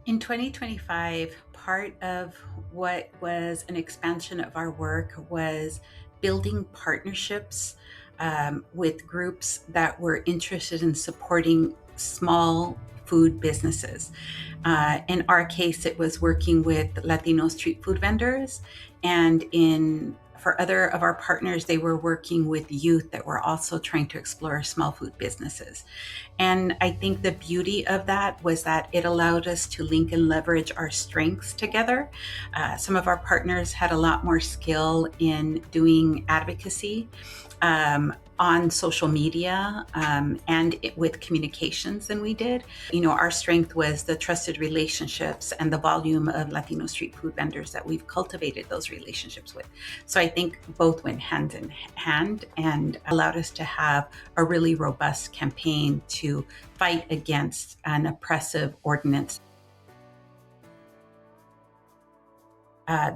In 2025, part of what was an expansion of our work was building partnerships with groups that were interested in supporting small food businesses. In our case, it was working with Latino street food vendors, and in for other of our partners, they were working with youth that were also trying to explore small food businesses. And I think the beauty of that was that it allowed us to link and leverage our strengths together. Some of our partners had a lot more skill in doing advocacy on social media with communications than we did. Our strength was the trusted relationships and the volume of Latino street food vendors that we've cultivated those relationships with. So I think both went hand in hand and allowed us to have a really robust campaign to fight against an oppressive ordinance.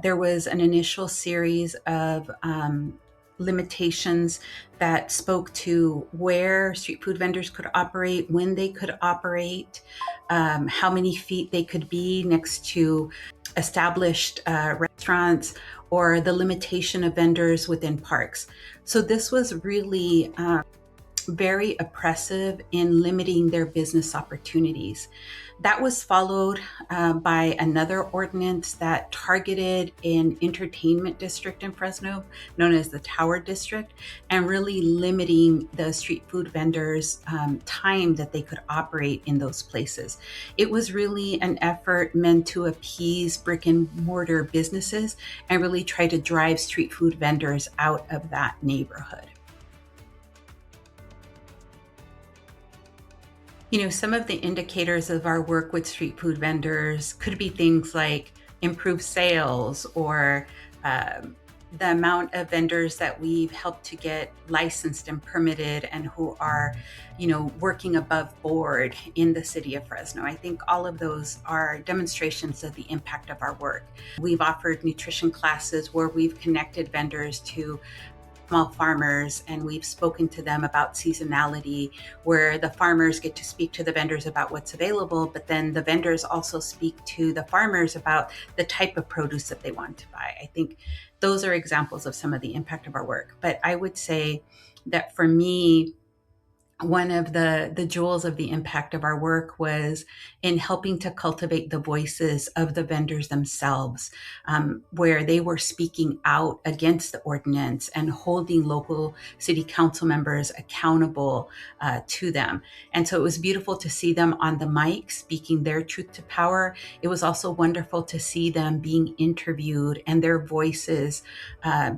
There was an initial series of limitations that spoke to where street food vendors could operate, when they could operate, how many feet they could be next to established restaurants, or the limitation of vendors within parks. So this was really very oppressive in limiting their business opportunities. That was followed by another ordinance that targeted an entertainment district in Fresno, known as the Tower District, and really limiting the street food vendors' time that they could operate in those places. It was really an effort meant to appease brick and mortar businesses and really try to drive street food vendors out of that neighborhood. Some of the indicators of our work with street food vendors could be things like improved sales or the amount of vendors that we've helped to get licensed and permitted and who are, working above board in the city of Fresno. I think all of those are demonstrations of the impact of our work. We've offered nutrition classes where we've connected vendors to small farmers, and we've spoken to them about seasonality, where the farmers get to speak to the vendors about what's available, but then the vendors also speak to the farmers about the type of produce that they want to buy. I think those are examples of some of the impact of our work. But I would say that for me, one of the jewels of the impact of our work was in helping to cultivate the voices of the vendors themselves, where they were speaking out against the ordinance and holding local city council members accountable to them. And so it was beautiful to see them on the mic speaking their truth to power. It was also wonderful to see them being interviewed and their voices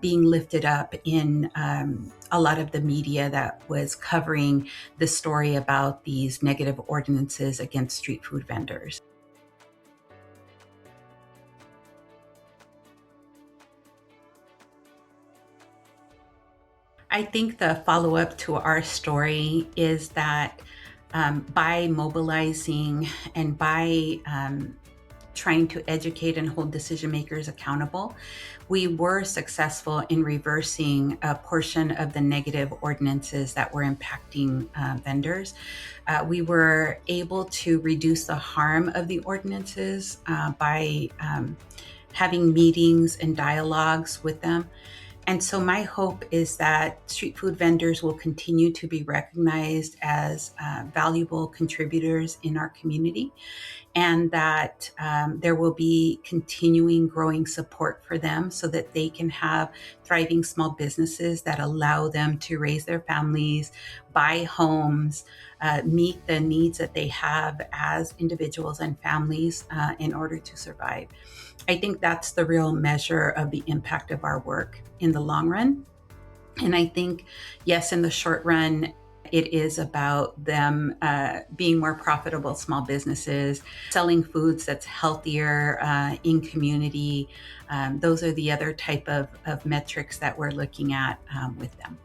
being lifted up in a lot of the media that was covering the story about these negative ordinances against street food vendors. I think the follow up to our story is that by mobilizing and by trying to educate and hold decision makers accountable, we were successful in reversing a portion of the negative ordinances that were impacting vendors. We were able to reduce the harm of the ordinances by having meetings and dialogues with them. And so my hope is that street food vendors will continue to be recognized as valuable contributors in our community, and that there will be continuing growing support for them so that they can have thriving small businesses that allow them to raise their families, buy homes, meet the needs that they have as individuals and families in order to survive. I think that's the real measure of the impact of our work in the long run. And I think, yes, in the short run, it is about them being more profitable small businesses, selling foods that's healthier in community. Those are the other type of metrics that we're looking at with them.